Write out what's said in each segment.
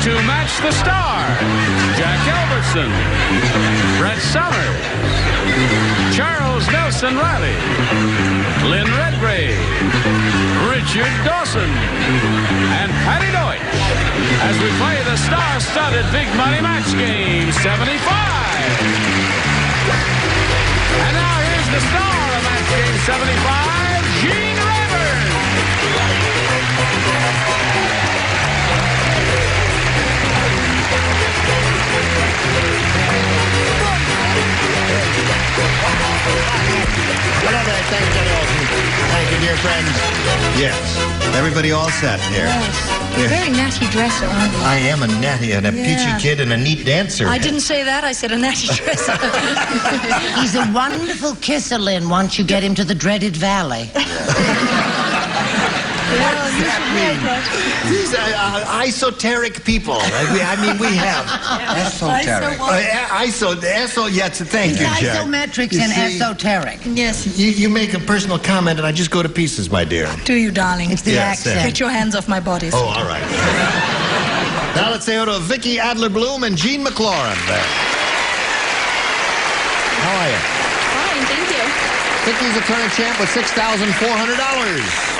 To match the star, Jack Albertson, Brett Summers, Charles Nelson Reilly, Lynn Redgrave, Richard Dawson, and Patti Deutsch as we play the star-studded Big Money Match Game 75. And now here's the star of Match Game 75, Gene Rayburn. Hello there, thank you, Dawson. Thank you, dear friends. Yes, everybody all set here. Yes. Very natty dresser, aren't you? I am a natty and a peachy kid and a neat dancer. I didn't say that. I said a natty dresser. He's a wonderful kisser, Lynn, once you get him to the dreaded valley. These esoteric people. I mean, we have. Esoteric. Yes, thank you, Jack. Isometrics and esoteric. Yes. You make a personal comment and I just go to pieces, my dear. Do you, darling? It's the accent. Get your hands off my body. Oh, all right. Now let's say hello to Vicky Adler-Bloom and Jean McLaurin there. How are you? Fine, thank you. Vicky's a current champ with $6,400.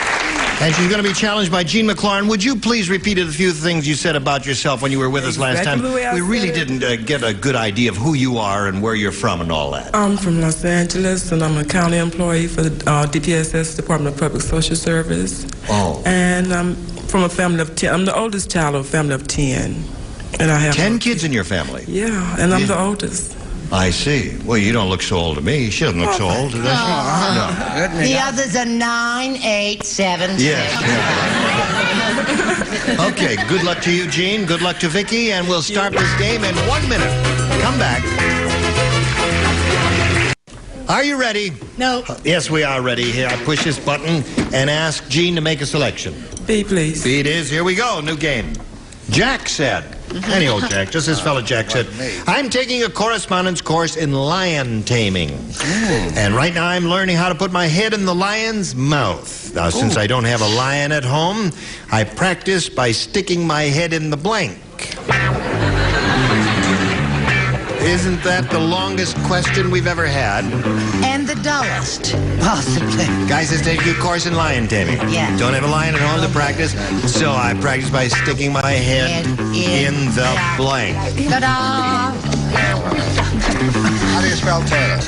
And she's going to be challenged by Jean McLaurin. Would you please repeat a few things you said about yourself when you were with us last time? We really didn't get a good idea of who you are and where you're from and all that. I'm from Los Angeles, and I'm a county employee for the DPSS, Department of Public Social Service. Oh. And I'm from a family of 10. I'm the oldest child of a family of 10. And I have 10 kids in your family? Yeah, and I'm the oldest. I see. Well, you don't look so old to me. She doesn't look so old, does she? No. The others are 9, 8, 7, 6. Yes. Okay, good luck to you, Jean. Good luck to Vicky, and we'll start this game in 1 minute. Come back. Are you ready? No. Yes, we are ready. Here, I push this button and ask Jean to make a selection. B, please. B it is. Here we go. New game. Jack said. Any old Jack, just this fella Jack said, I'm taking a correspondence course in lion taming. And right now I'm learning how to put my head in the lion's mouth. Now, since I don't have a lion at home, I practice by sticking my head in the blank. Isn't that the longest question we've ever had? And the dullest, possibly. Guys, let's take a course in lion taming. Yeah. Don't have a lion at home to practice, so I practice by sticking my head in the blank. Ta-da! How do you spell tailor?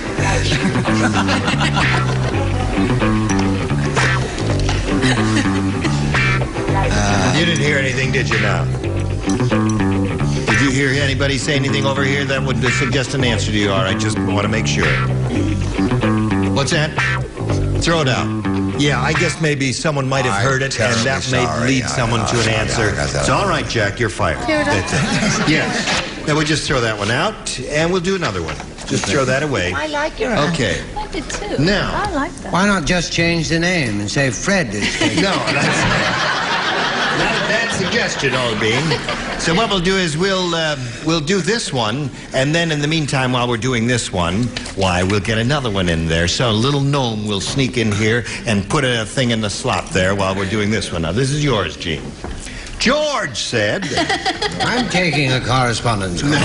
You didn't hear anything, did you now? Did you hear anybody say anything over here that would suggest an answer to you? All right, just want to make sure. What's that? Throw it out. Yeah, I guess maybe someone might have heard it, and that may lead someone to an answer. So, all right, Jack, you're fired. Yes. Then we'll just throw that one out, and we'll do another one. Just throw that away. I like your Okay. I did too. Now. I like that. Why not just change the name and say Fred is taking? No, that's not a bad suggestion, old bean. So what we'll do is we'll do this one, and then in the meantime, while we're doing this one, why, we'll get another one in there. So a little gnome will sneak in here and put a thing in the slot there while we're doing this one. Now, this is yours, Gene. George said... I'm taking a correspondence course.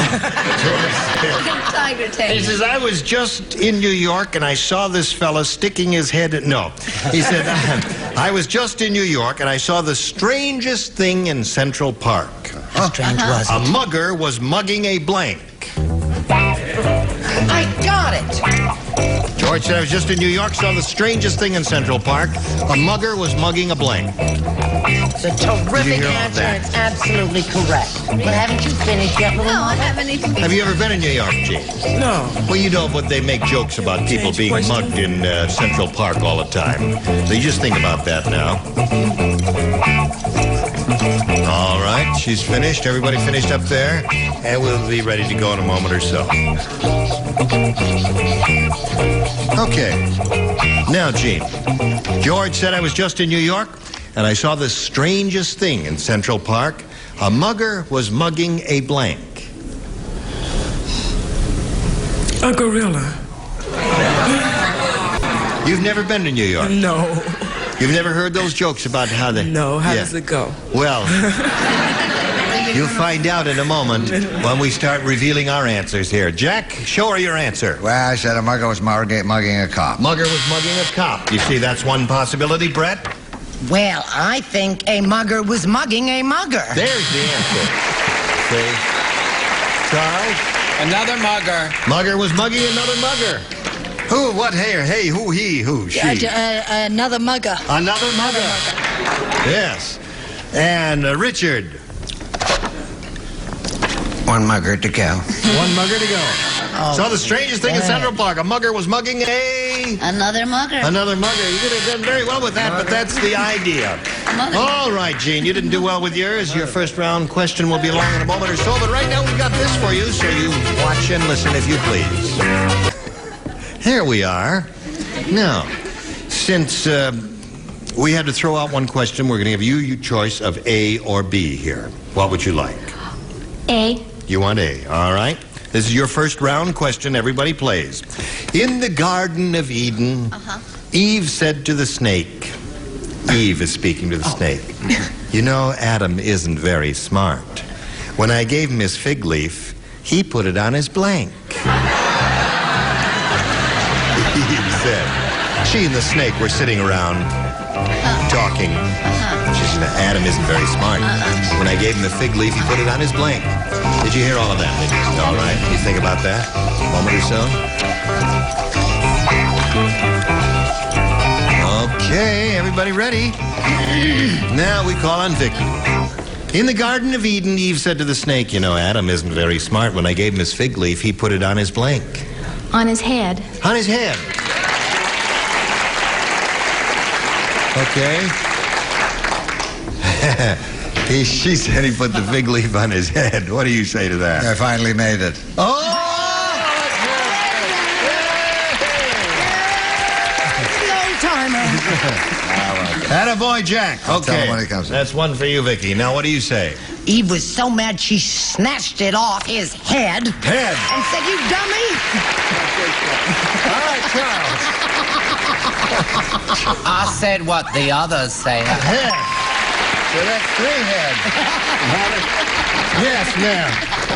Tiger tail. He says, I was just in New York and I saw this fella sticking his head in... No. He said, I was just in New York and I saw the strangest thing in Central Park. How strange was it? A mugger was mugging a blank. I got it. George said, I was just in New York, saw the strangest thing in Central Park. A mugger was mugging a blank. It's a terrific answer. It's absolutely correct. But haven't you finished yet, little No, I mother? haven't even. Have you ever been in New York, Gene? No. Well, you know, but they make jokes about people being mugged in Central Park all the time. So you just think about that now. All right, she's finished. Everybody finished up there? And we'll be ready to go in a moment or so. Okay. Now, Gene. George said I was just in New York, and I saw the strangest thing in Central Park. A mugger was mugging a blank. A gorilla. You've never been to New York? No. You've never heard those jokes about how they... No. How does it go? Well, You'll find out in a moment when we start revealing our answers here. Jack, show her your answer. Well, I said a mugger was mugging a cop. Mugger was mugging a cop. You see, that's one possibility, Brett. Well, I think a mugger was mugging a mugger. There's the answer. See? Charles? Another mugger. Mugger was mugging another mugger. Who? What? Hey, who? He? Who? She? Another mugger. Another mugger. Yes. And Richard. One mugger to go. One mugger to go. So the strangest thing in Central Park, a mugger was mugging Another mugger. another mugger. You could have done very well with that, but that's the idea. All right, Gene, you didn't do well with yours. Your first round question will be along in a moment or so, but right now we've got this for you, so you watch and listen if you please. Here we are. Now, since we had to throw out one question, we're going to give you your choice of A or B here. What would you like? A. You want A, all right. This is your first round question. Everybody plays. In the Garden of Eden, Eve said to the snake, Eve is speaking to the snake, you know, Adam isn't very smart. When I gave him his fig leaf, he put it on his blank. Eve said. She and the snake were sitting around talking. She said, Adam isn't very smart. When I gave him the fig leaf, he put it on his blank. Did you hear all of that? All right. You think about that? A moment or so? Okay, everybody ready? Now we call on Vicky. In the Garden of Eden, Eve said to the snake, you know, Adam isn't very smart. When I gave him his fig leaf, he put it on his blank. On his head. On his head. Okay. She said he put the fig leaf on his head. What do you say to that? I finally made it. Oh! Attaboy, Jack. I'll tell Okay. him when he comes in. That's one for you, Vicky. Now, what do you say? Eve was so mad she snatched it off his head Head. and said, you dummy. All right, Charles. I said what the others say. Head. So that's 3 heads. Yes, ma'am.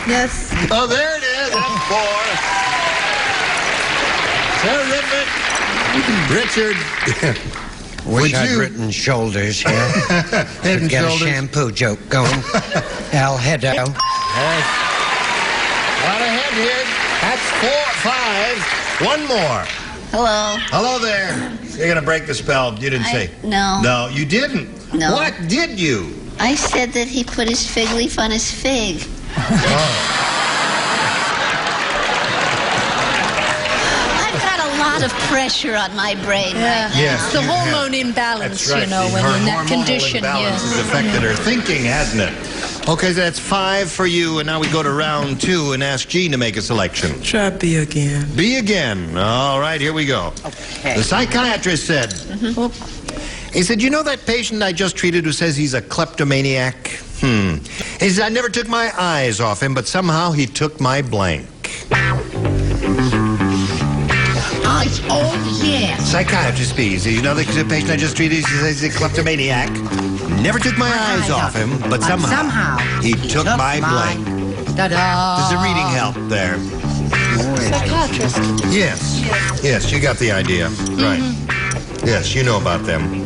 Yes. Oh, there it is. That's 4. Terrific. Richard. Wish I'd written shoulders here. Head and Get shoulders. a shampoo joke going. Al Hedo. Yes. Lot of head here. That's 4, 5. One more. Hello. Hello there. You're going to break the spell. You didn't say. No. No, you didn't. No. What did you? I said that he put his fig leaf on his fig. I've got a lot of pressure on my brain right now. Yes. It's the you hormone have. imbalance, That's right. you know, when Her you're in that hormonal condition. imbalance Yes. has affected her thinking, hasn't it? Okay, so that's 5 for you, and now we go to round 2 and ask Gene to make a selection. Try B again. B again. All right, here we go. Okay. The psychiatrist said, he said, you know that patient I just treated who says he's a kleptomaniac? He said, I never took my eyes off him, but somehow he took my blank. Oh, yes. Psychiatrist speaks. You know the patient I just treated, he says he's a kleptomaniac. Never took my eyes off him, but somehow he took my blank. Ta-da. Does the reading help there? Psychiatrist. Yes. Yes, you got the idea. Right. Yes, you know about them.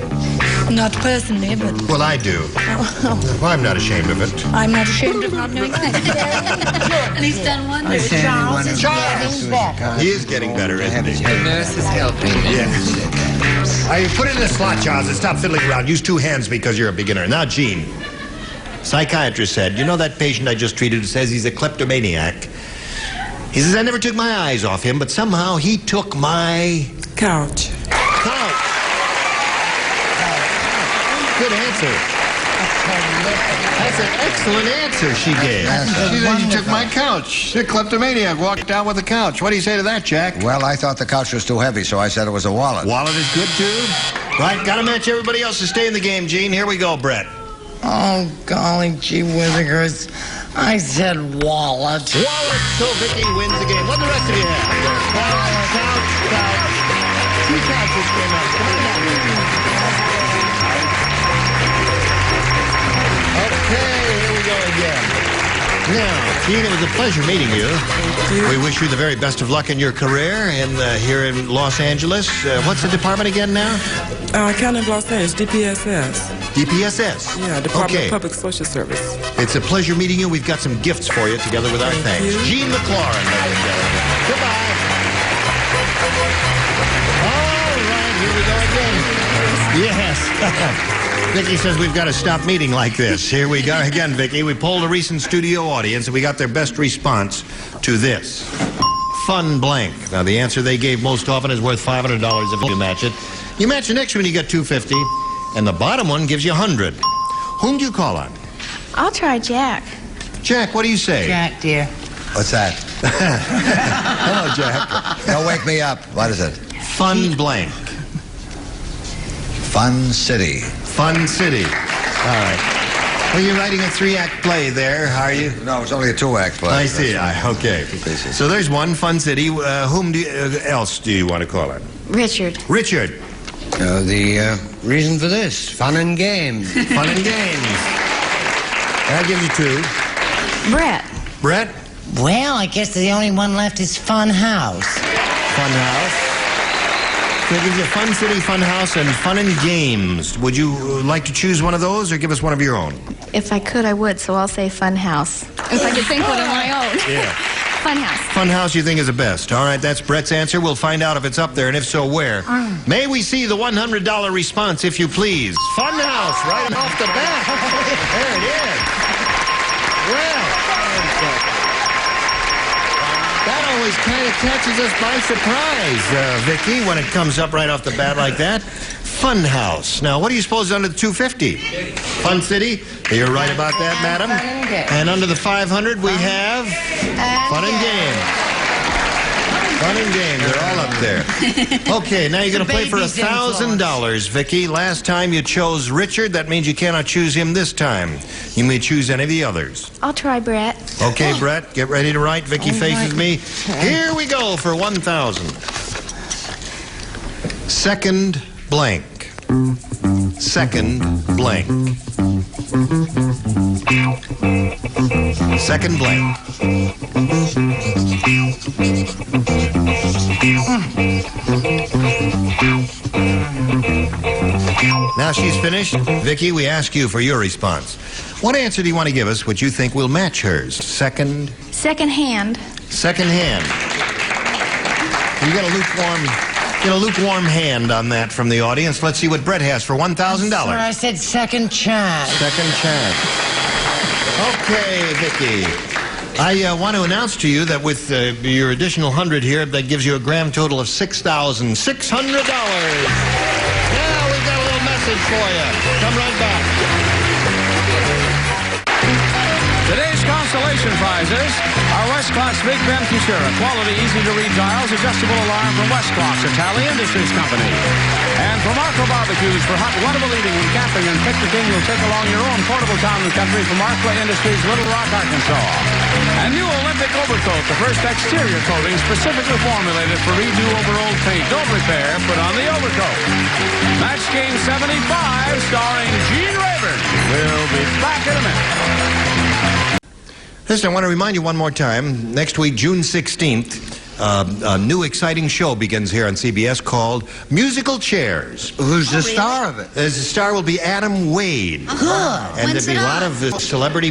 Not personally, but Well, I do. Well, I'm not ashamed of it. I'm not ashamed of not knowing that. And he's done wonders. Charles is getting better. He is getting better, isn't he? The nurse is helping. Yes. I put it in the slot, Charles, and stop fiddling around. Use 2 hands because you're a beginner. Now, Gene. Psychiatrist said, you know that patient I just treated who says he's a kleptomaniac? He says, I never took my eyes off him, but somehow he took my Couch. couch. Good answer. That's an excellent answer she gave. She said, you took my couch. She's a kleptomaniac walked out with a couch. What do you say to that, Jack? Well, I thought the couch was too heavy, so I said it was a wallet. Wallet is good, too? Right, gotta match everybody else to stay in the game, Gene. Here we go, Brett. Oh, golly gee whizzers. I said wallet. Wallet, so Vicky wins the game. What do the rest of you have? Couch. 2 couches came up. Okay, here we go again. Now, Gene, it was a pleasure meeting you. We wish you the very best of luck in your career here in Los Angeles. What's the department again now? County of Los Angeles, DPSS. DPSS? Yeah, Department of Public Social Service. It's a pleasure meeting you. We've got some gifts for you together with our thanks. You. Gene McLaurin, ladies and gentlemen. Goodbye. All right, here we go again. Yes. Vicky says we've got to stop meeting like this. Here we go again, Vicky. We polled a recent studio audience, and we got their best response to this. Fun blank. Now, the answer they gave most often is worth $500 if you match it. You match the next one, you get $250, and the bottom one gives you $100. Whom do you call on? I'll try Jack. Jack, what do you say? Jack, dear. What's that? Hello, Jack. Don't wake me up. What is it? Fun blank. Fun City. Fun City. All right. Well, you're writing a 3-act play there, are you? No, it's only a 2-act play. I see. Okay. pieces. So there's one, Fun City. Whom else do you want to call on? Richard. Richard. The reason for this, fun and games. Fun and games. That gives you 2. Brett. Brett. Well, I guess the only one left is Fun House. Fun House. So it gives you Fun City, Fun House, and Fun and Games. Would you like to choose one of those or give us one of your own? If I could, I would, so I'll say Fun House. If I could think one of my own. Yeah. Fun House. Fun House you think is the best. All right, that's Brett's answer. We'll find out if it's up there, and if so, where. May we see the $100 response, if you please. Fun House, right off the bat. There it is. Well, that always kind of catches us by surprise, Vicky, when it comes up right off the bat like that. Fun House. Now, what do you suppose is under the $250? Fun City? You're right about that, madam. And under the $500, we have Fun and Game. Fun and Game. They're all up there. Okay, now you're going to play for $1,000, Vicky. Last time you chose Richard. That means you cannot choose him this time. You may choose any of the others. I'll try Brett. Okay, Brett, get ready to write. Vicky faces me. Here we go for 1,000. Second blank. Second blank. Second blank. Now she's finished. Vicky, we ask you for your response. What answer do you want to give us which you think will match hers? Second hand. Second hand. You got a lukewarm hand on that from the audience. Let's see what Brett has for $1,000. I said second chance. Second chance. Okay, Vicky. I want to announce to you that with your additional 100 here, that gives you a grand total of $6,600. Now we've got a little message for you. Come right back. Today's consolation prizes are Westcott's Big Ben Cusura, quality, easy-to-read dials, adjustable alarm from Westcott's Italian Industries Company. And from Arco Barbecues for hot, wonderful eating and camping and picnicking, you'll take along your own portable town and country from Arco Industries, Little Rock, Arkansas. And new Olympic Overcoat, the first exterior coating specifically formulated for redo over old paint. Don't repair, put on the overcoat. Match Game 75, starring Gene Rayburn. We'll be back in a minute. Listen, I want to remind you one more time. Next week, June 16th, a new exciting show begins here on CBS called Musical Chairs. Who's the star of it? The star will be Adam Wade. And there'll be a lot of celebrity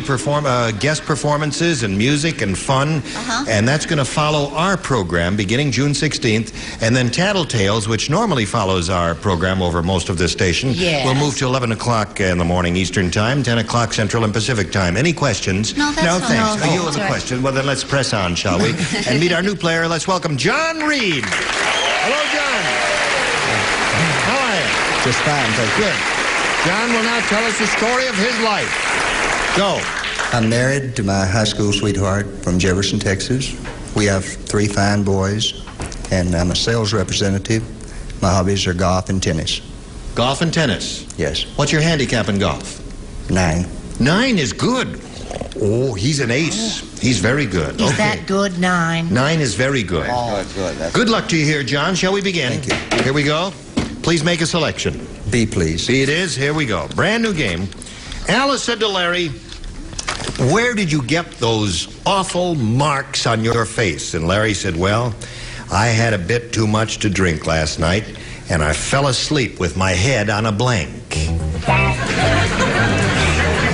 guest performances and music and fun. And that's going to follow our program beginning June 16th. And then Tattletales, which normally follows our program over most of this station, will move to 11 o'clock in the morning Eastern Time, 10 o'clock Central and Pacific Time. Any questions? No, that's thanks. No, You have a question? Well, then let's press on, shall we? And meet our new player. Let's welcome John Reed. Hello, John. How are you? Just fine, thank you. Good. John will now tell us the story of his life. Go. I'm married to my high school sweetheart from Jefferson, Texas. We have 3 fine boys, and I'm a sales representative. My hobbies are golf and tennis. Golf and tennis. Yes. What's your handicap in golf? 9. 9 is good. Oh, he's an ace. He's very good. Is that good, 9? 9 is very good. Good. Good luck to you here, John. Shall we begin? Thank you. Here we go. Please make a selection. B, please. B it is. Here we go. Brand new game. Alice said to Larry, where did you get those awful marks on your face? And Larry said, well, I had a bit too much to drink last night, and I fell asleep with my head on a blank.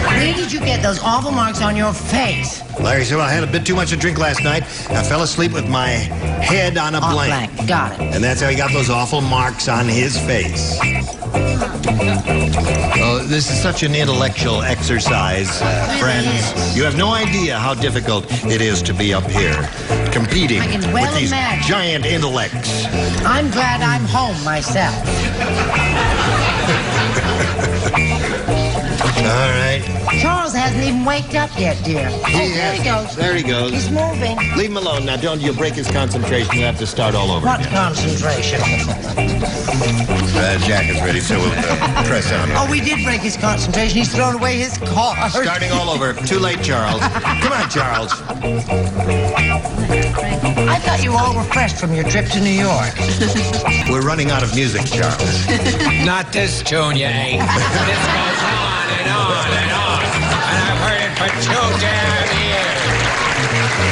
Where did you get those awful marks on your face? Larry said, well, I had a bit too much to drink last night. I fell asleep with my head on a blank. Got it. And that's how he got those awful marks on his face. Oh, this is such an intellectual exercise, friends. You have no idea how difficult it is to be up here, competing with these giant intellects. I'm glad I'm home myself. All right. Charles hasn't even waked up yet, dear. There he goes. There he goes. He's moving. Leave him alone. Now, you'll break his concentration. You have to start all over. What concentration? Jack is ready, so we'll press on. Oh, we did break his concentration. He's thrown away his car. Starting all over. Too late, Charles. Come on, Charles. I thought you were all refreshed from your trip to New York. We're running out of music, Charles. Not this tune, you ain't. This goes on and on and on. And I've heard it for 2 damn years.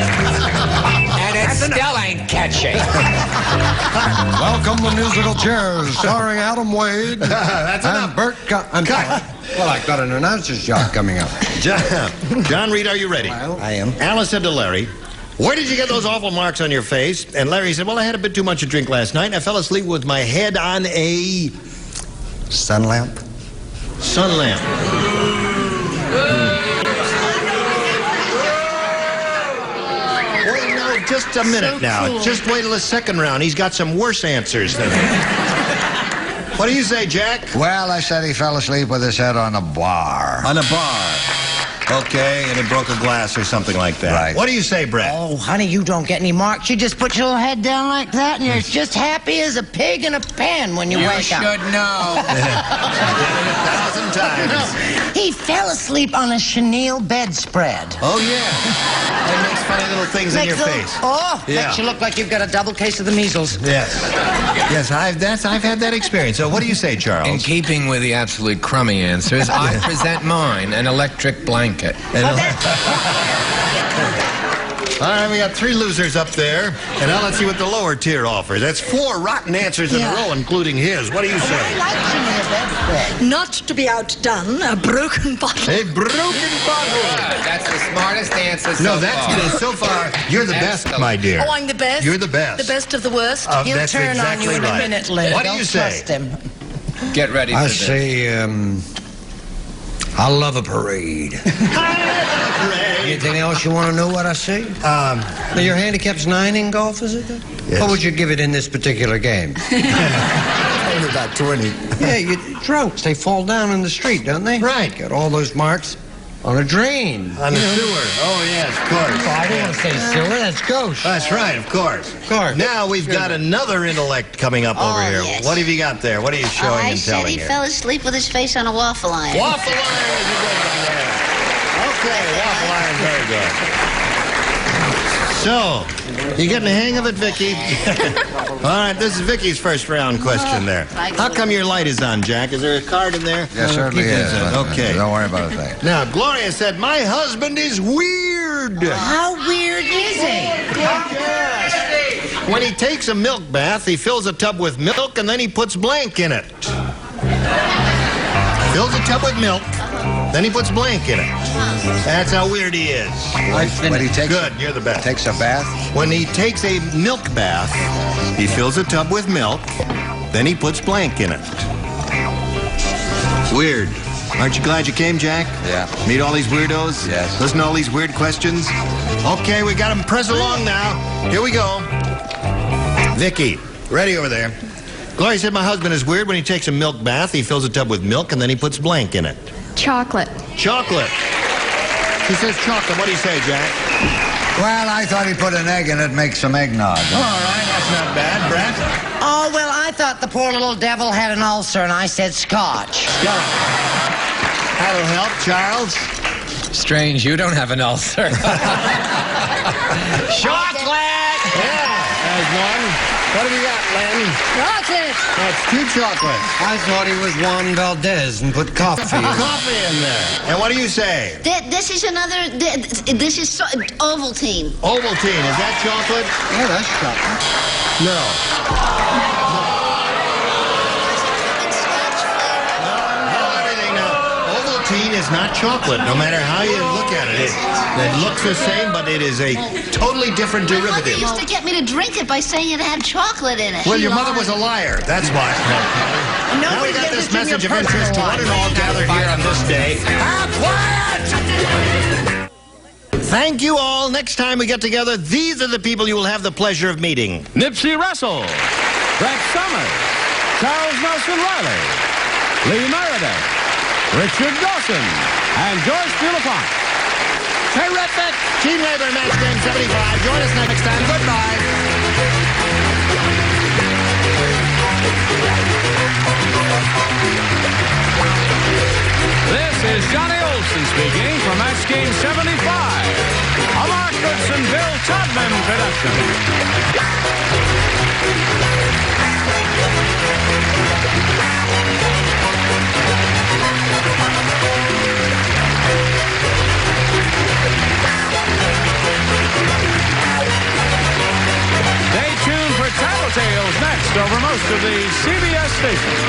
And it still ain't catchy. Welcome to Musical Chairs, starring Adam Wade. That's and Bert. I'm sorry. Well, I've got an announcer's job coming up. John Reed, are you ready? I am. Alice said to Larry, where did you get those awful marks on your face? And Larry said, well, I had a bit too much to drink last night, and I fell asleep with my head on a... Sun lamp. Sun lamp. Wait, no, just a minute now. Cool. Just wait till the second round. He's got some worse answers than that. What do you say, Jack? Well, I said he fell asleep with his head on a bar. On a bar. Okay, and it broke a glass or something like that. Right. What do you say, Brett? Oh, honey, you don't get any marks. You just put your little head down like that, and you're just happy as a pig in a pen when you wake up. You should know. 1,000 times. He fell asleep on a chenille bedspread. Oh, yeah. It makes funny little things in your face. Oh, Yeah. makes you look like you've got a double case of the measles. Yes. Yes, I've had that experience. So what do you say, Charles? In keeping with the absolute crummy answers, I present mine, an electric blanket. All right, we got 3 losers up there, and now let's see what the lower tier offers. That's 4 rotten answers in a row, including his. What do you say? I like chenille bedspread. Not to be outdone, a broken bottle. A broken bottle. That's the smartest answer so No, far. that's so far. You're the best, my dear. Oh, I'm the best? You're the best. The best of the worst? He'll that's turn exactly on you in right. a minute, Lynn. What do Don't you say? trust him. Get ready for I this. say, I love a parade. Anything else you want to know what I say? Your handicap's 9 in golf, is it? Yes. What would you give it in this particular game? Only about 20. Yeah, drunks, they fall down in the street, don't they? Right. Got all those marks on a drain. On the sewer. Oh, yes, of course. Oh, I don't want to say sewer, that's ghost. That's right, of course. Of course. Now we've got another intellect coming up over here. yes. What have you got there? What are you showing I and said telling he here? fell asleep with his face on a waffle iron. Waffle iron is a good one there. Okay, waffle iron, very good. So, you getting the hang of it, Vicky? All right, this is Vicky's first round question there. How come your light is on, Jack? Is there a card in there? Yes, certainly is. Okay. Don't worry about a thing. Now, Gloria said, my husband is weird. How weird is he? When he takes a milk bath, he fills a tub with milk and then he puts blank in it. Fills a tub with milk, then he puts blank in it. That's how weird he is. When he takes Good, you're the best. takes a bath, When he takes a milk bath, he fills a tub with milk, then he puts blank in it. Weird. Aren't you glad you came, Jack? Yeah. Meet all these weirdos? Yes. Listen to all these weird questions? Okay, we got them press along now. Here we go. Vicky, ready over there. Gloria said my husband is weird. When he takes a milk bath, he fills a tub with milk, and then he puts blank in it. Chocolate. Chocolate. She says chocolate. What do you say, Jack? well, I thought he put an egg in it, make some eggnog. All right, that's not bad. Brett? Oh, well, I thought the poor little devil had an ulcer, and I said scotch. That'll help, Charles. Strange, you don't have an ulcer. Chocolate! Yeah, there's one. What have you got, Lynn? Chocolate. That's 2 chocolates. I thought he was Juan Valdez and put coffee in. Coffee in there. And what do you say? This is another. This is Ovaltine. Ovaltine. Is that chocolate? Yeah, that's chocolate. No. Everything now. Ovaltine is not chocolate, no matter how you look at it. It looks the same, but it is a totally different My mother derivative. used to get me to drink it by saying it had chocolate in it. Well, your mother was a liar. That's why. Now we got this message of interest to one and all gathered here on this day. Quiet! Thank you all. Next time we get together, these are the people you will have the pleasure of meeting. Nipsey Russell, Rex Summers, Charles Nelson Reilly, Lee Meredith, Richard Dawson, and Joyce Dulafont. Terrific! Team Labor Match Game 75. Join us next time. Goodbye. This is Johnny Olson speaking from Match Game 75, a Mark Goodson, Bill Todman production. Stay tuned for Tattletales next over most of the CBS stations.